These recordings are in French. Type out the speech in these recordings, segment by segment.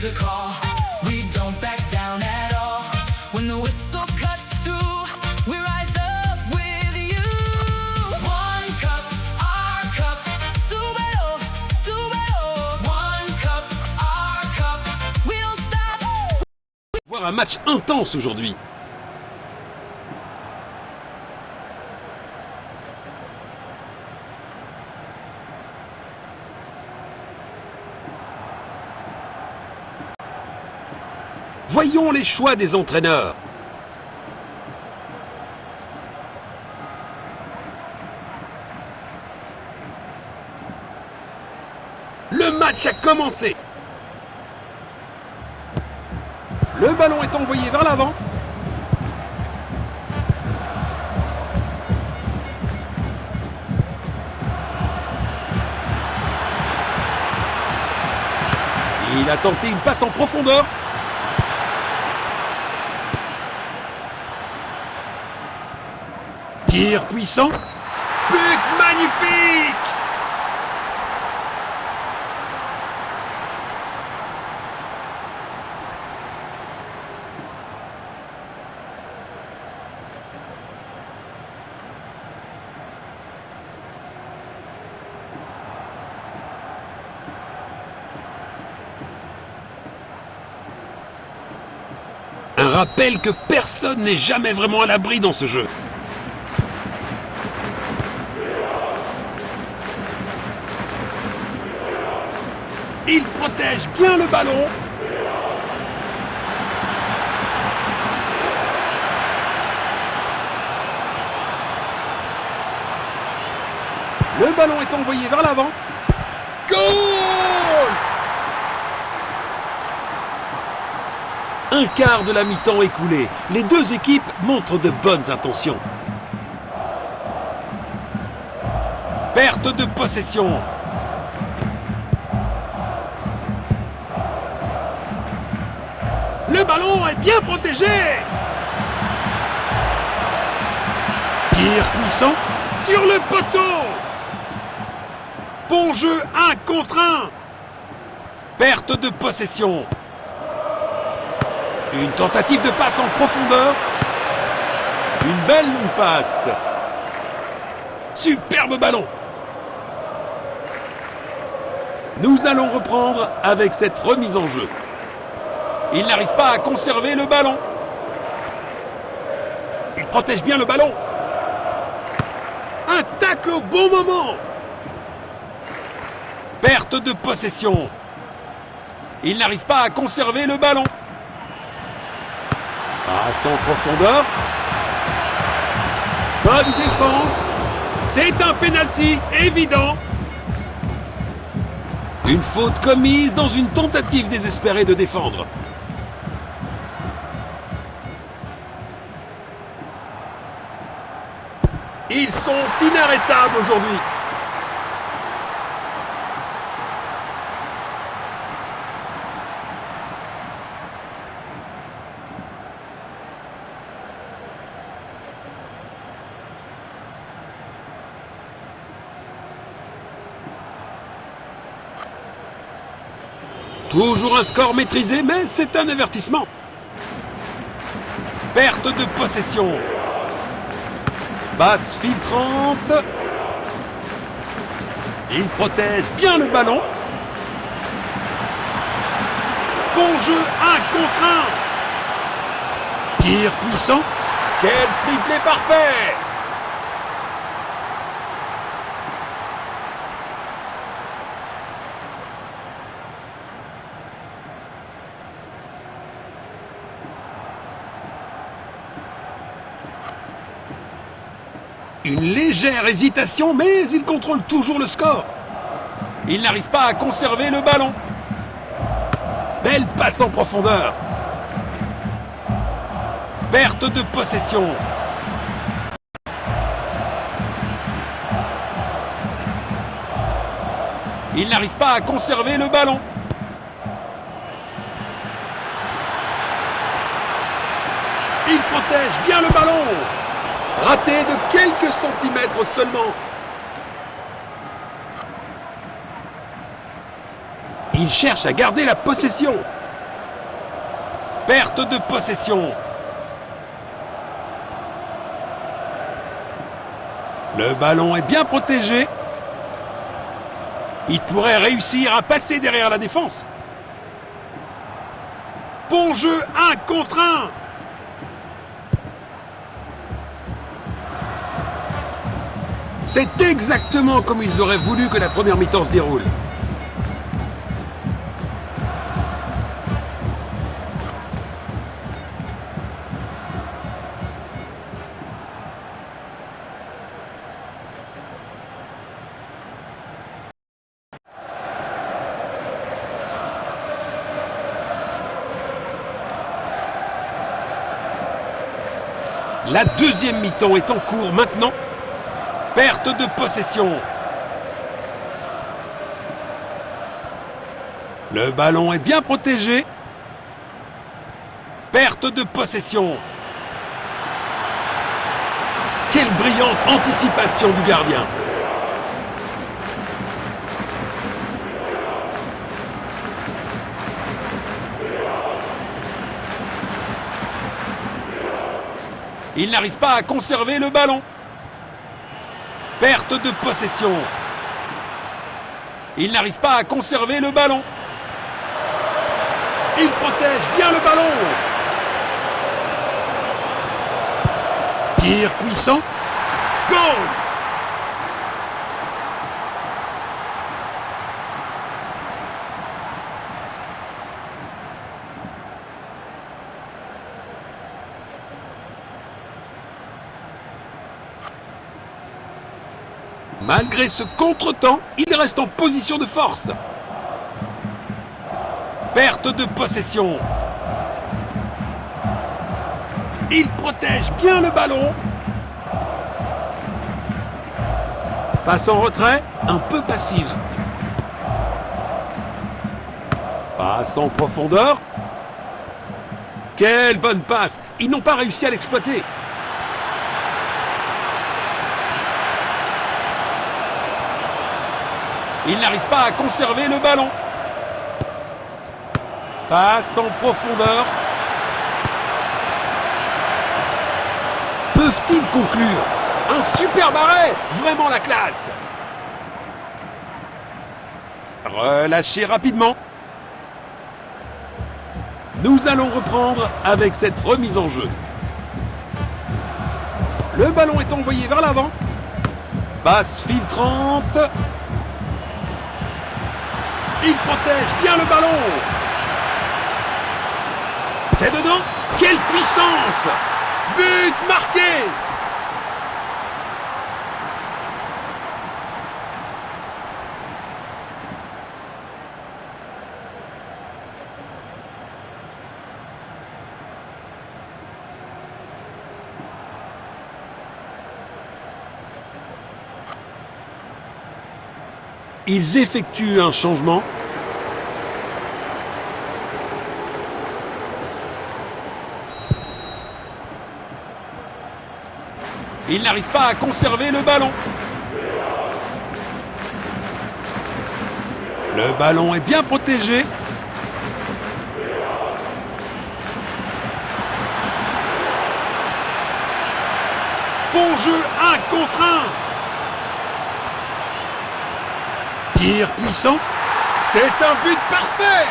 the call. We don't back down at all. When the whistle cuts through, we rise up with you. One cup, our cup, Subero, Subero. One cup, our cup, we don't stop. Voir un match intense aujourd'hui. Voyons les choix des entraîneurs. Le match a commencé. Le ballon est envoyé vers l'avant. Il a tenté une passe en profondeur. Tir puissant. But magnifique! Un rappel que personne n'est jamais vraiment à l'abri dans ce jeu. Il protège bien le ballon. Le ballon est envoyé vers l'avant. Goal! Un quart de la mi-temps écoulé. Les deux équipes montrent de bonnes intentions. Perte de possession. Le ballon est bien protégé. Tir puissant sur le poteau. Bon jeu 1 contre 1. Perte de possession. Une tentative de passe en profondeur. Une belle longue passe. Superbe ballon. Nous allons reprendre avec cette remise en jeu. Il n'arrive pas à conserver le ballon. Il protège bien le ballon. Un tacle au bon moment. Perte de possession. Il n'arrive pas à conserver le ballon. Passe en profondeur. Bonne défense. C'est un penalty évident. Une faute commise dans une tentative désespérée de défendre. Ils sont inarrêtables aujourd'hui. Toujours un score maîtrisé, mais c'est un avertissement. Perte de possession. Passe filtrante. Il protège bien le ballon. Bon jeu 1 contre 1. Tir puissant. Quel triplé parfait! Une légère hésitation, mais il contrôle toujours le score. Il n'arrive pas à conserver le ballon. Belle passe en profondeur. Perte de possession. Il n'arrive pas à conserver le ballon. Il protège bien le ballon. Raté de quelques centimètres seulement. Il cherche à garder la possession. Perte de possession. Le ballon est bien protégé. Il pourrait réussir à passer derrière la défense. Bon jeu, 1 contre 1. C'est exactement comme ils auraient voulu que la première mi-temps se déroule. La deuxième mi-temps est en cours maintenant. Perte de possession. Le ballon est bien protégé. Perte de possession. Quelle brillante anticipation du gardien. Il n'arrive pas à conserver le ballon. Perte de possession. Il n'arrive pas à conserver le ballon. Il protège bien le ballon. Tir puissant. Goal! Malgré ce contretemps, il reste en position de force. Perte de possession. Il protège bien le ballon. Passe en retrait, un peu passive. Passe en profondeur. Quelle bonne passe! Ils n'ont pas réussi à l'exploiter. Il n'arrive pas à conserver le ballon. Passe en profondeur. Peuvent-ils conclure? Un superbe arrêt! Vraiment la classe! Relâché rapidement. Nous allons reprendre avec cette remise en jeu. Le ballon est envoyé vers l'avant. Passe filtrante. Il protège bien le ballon. C'est dedans. Quelle puissance! But marqué! Ils effectuent un changement. Il n'arrive pas à conserver le ballon. Le ballon est bien protégé. Bon jeu, 1 contre 1. Tir puissant. C'est un but parfait.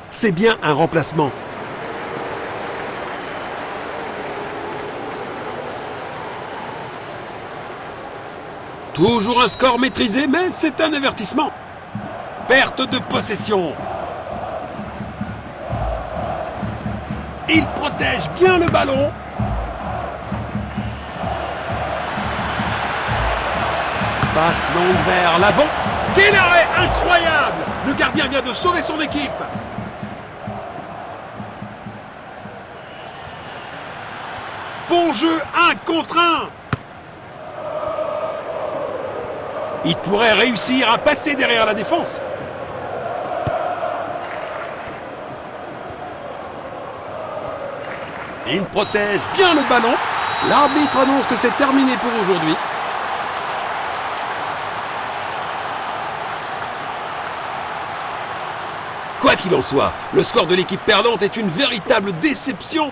C'est bien un remplacement. Toujours un score maîtrisé, mais c'est un avertissement. Perte de possession. Il protège bien le ballon. Passe longue vers l'avant. Quel arrêt incroyable! Le gardien vient de sauver son équipe. Bon jeu, 1 contre 1. Il pourrait réussir à passer derrière la défense. Il protège bien le ballon. L'arbitre annonce que c'est terminé pour aujourd'hui. Quoi qu'il en soit, le score de l'équipe perdante est une véritable déception.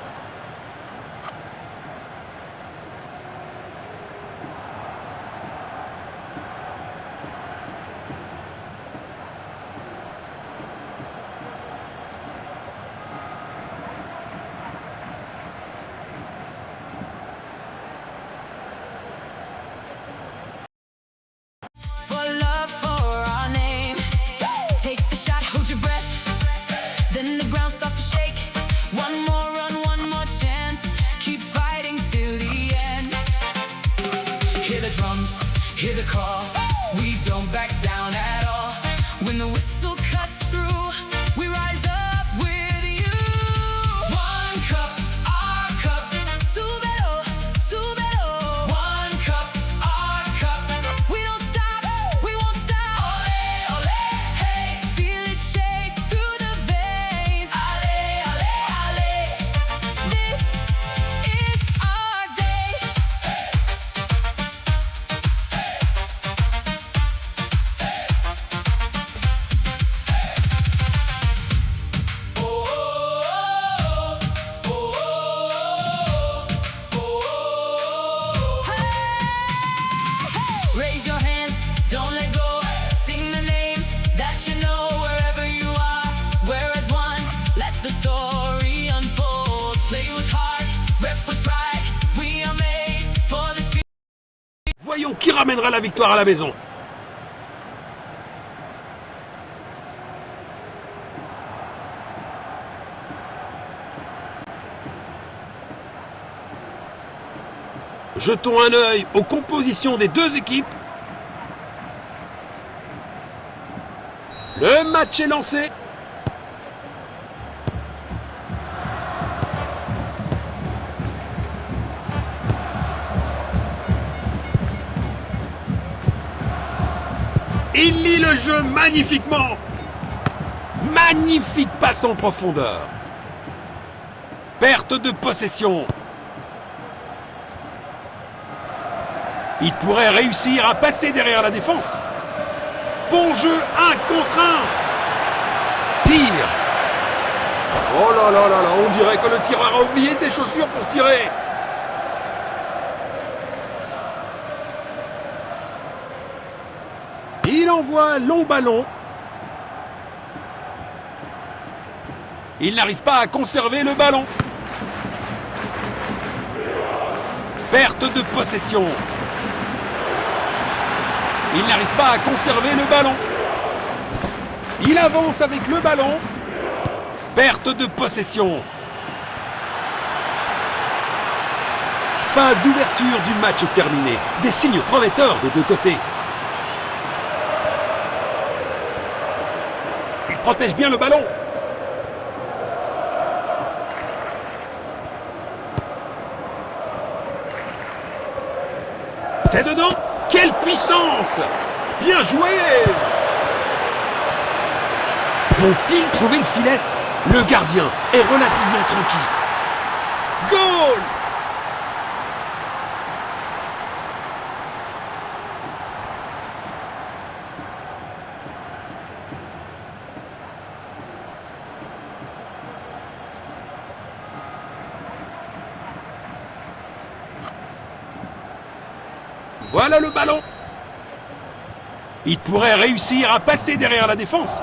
For love, for our name. Take the shot, hold your breath. Then the ground starts to shake. One more run, one more chance. Keep fighting till the end. Hear the drums, hear the call. We don't back down at all. When the whistle cuts through, we rise up with you. One cup, our cup. Súbelo, súbelo. One cup, our cup. We don't stop, we won't stop. Ole, ole, hey. Feel it shake through the veins. Ale, ale, ale. This is our day. Raise your hands, don't let go. Sing the names that you know wherever you are. We're as one, let the story unfold. Play with heart, rep with pride. We are made for this. Voyons qui ramènera la victoire à la maison. Jetons un œil aux compositions des deux équipes. Le match est lancé. Il lit le jeu magnifiquement. Magnifique passe en profondeur. Perte de possession. Il pourrait réussir à passer derrière la défense. Bon jeu, 1 contre 1. Tire. Oh là là là là, on dirait que le tireur a oublié ses chaussures pour tirer. Il envoie un long ballon. Il n'arrive pas à conserver le ballon. Perte de possession. Il n'arrive pas à conserver le ballon. Il avance avec le ballon. Perte de possession. Phase d'ouverture du match est terminée. Des signes prometteurs des deux côtés. Il protège bien le ballon. C'est dedans. Quelle puissance! Bien joué! Vont-ils trouver le filet? Le gardien est relativement tranquille. Goal! Voilà le ballon. Il pourrait réussir à passer derrière la défense.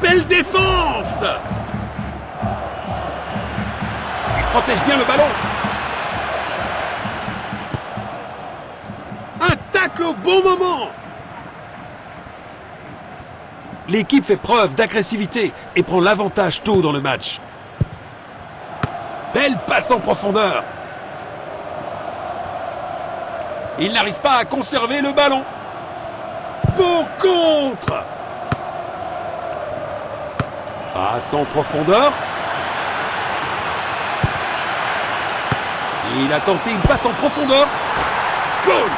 Belle défense. Il protège bien le ballon. Un tacle au bon moment. L'équipe fait preuve d'agressivité et prend l'avantage tôt dans le match. Belle passe en profondeur. Il n'arrive pas à conserver le ballon. Beau contre. Passe en profondeur. Il a tenté une passe en profondeur. Goal.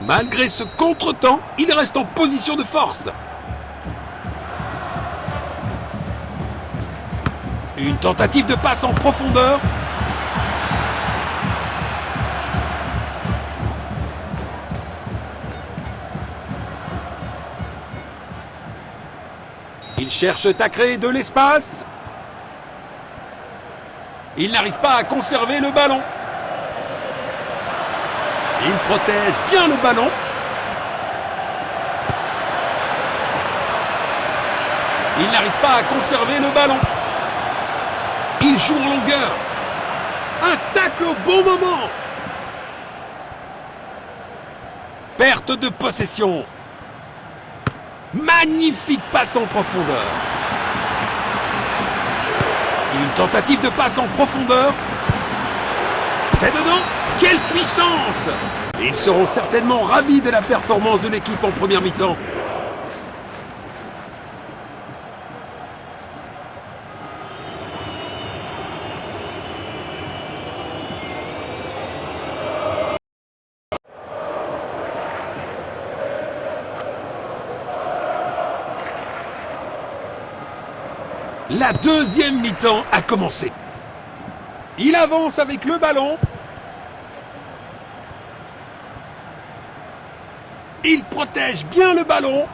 Malgré ce contretemps, il reste en position de force. Une tentative de passe en profondeur. Ils cherchent à créer de l'espace. Il n'arrive pas à conserver le ballon. Il protège bien le ballon. Il n'arrive pas à conserver le ballon. Il joue en longueur. Un tacle au bon moment. Perte de possession. Magnifique passe en profondeur. Une tentative de passe en profondeur. C'est dedans. Quelle puissance! Ils seront certainement ravis de la performance de l'équipe en première mi-temps. La deuxième mi-temps a commencé. Il avance avec le ballon. Il protège bien le ballon.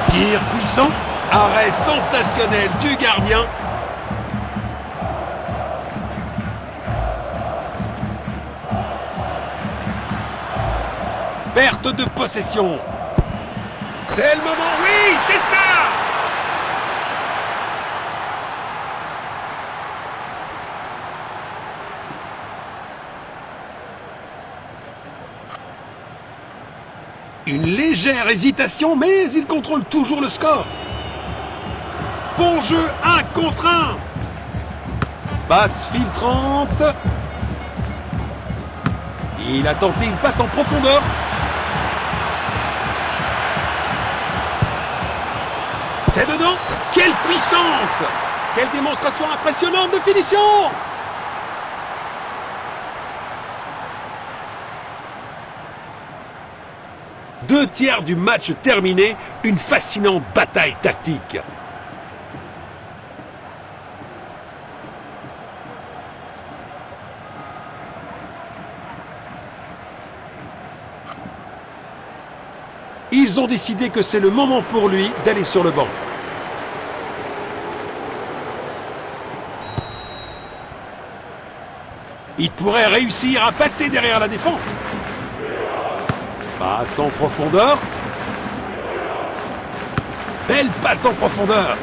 Tir puissant. Arrêt sensationnel du gardien. Perte de possession. C'est le moment, oui, c'est ça! Une légère hésitation, mais il contrôle toujours le score. Bon jeu, 1 contre 1. Passe filtrante. Il a tenté une passe en profondeur. C'est dedans. Quelle puissance! Quelle démonstration impressionnante de finition! Deux tiers du match terminé, une fascinante bataille tactique. Ils ont décidé que c'est le moment pour lui d'aller sur le banc. Il pourrait réussir à passer derrière la défense. Passe en profondeur. Belle passe en profondeur.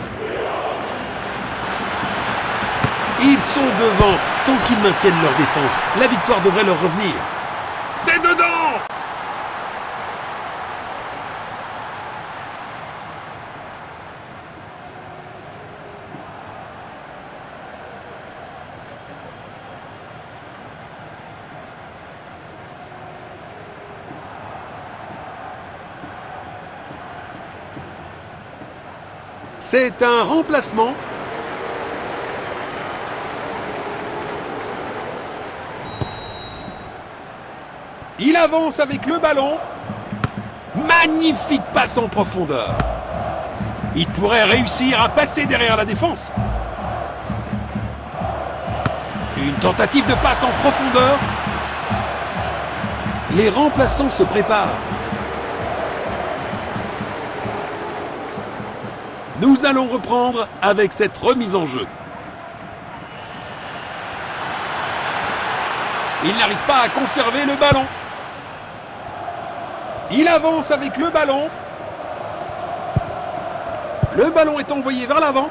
Ils sont devant. Tant qu'ils maintiennent leur défense, la victoire devrait leur revenir. C'est dedans! C'est un remplacement. Il avance avec le ballon. Magnifique passe en profondeur. Il pourrait réussir à passer derrière la défense. Une tentative de passe en profondeur. Les remplaçants se préparent. Nous allons reprendre avec cette remise en jeu. Il n'arrive pas à conserver le ballon. Il avance avec le ballon. Le ballon est envoyé vers l'avant.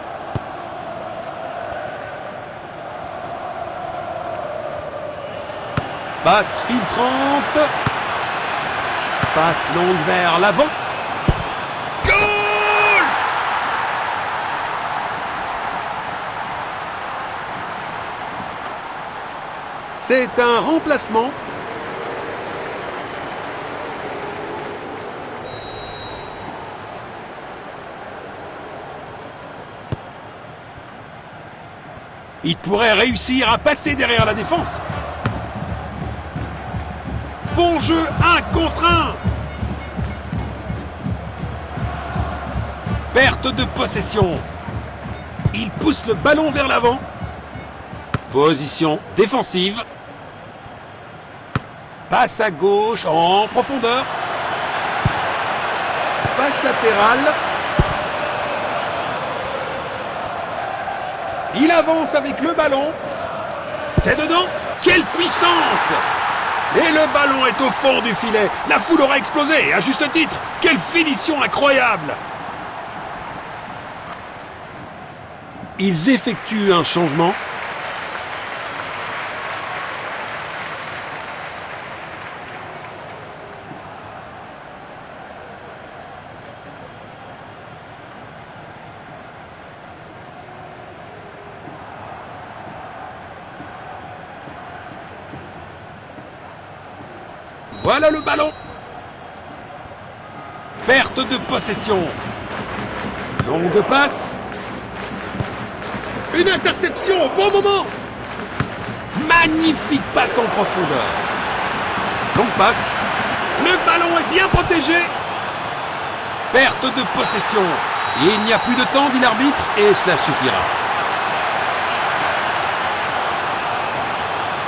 Passe filtrante. Passe longue vers l'avant. Goal! C'est un remplacement. Il pourrait réussir à passer derrière la défense. Bon jeu, 1 contre 1. Perte de possession. Il pousse le ballon vers l'avant. Position défensive. Passe à gauche en profondeur. Passe latérale. Il avance avec le ballon. C'est dedans. Quelle puissance! Et le ballon est au fond du filet. La foule aura explosé, à juste titre. Quelle finition incroyable! Ils effectuent un changement. Voilà le ballon. Perte de possession. Longue passe. Une interception au bon moment. Magnifique passe en profondeur. Longue passe. Le ballon est bien protégé. Perte de possession. Il n'y a plus de temps, dit l'arbitre, et cela suffira.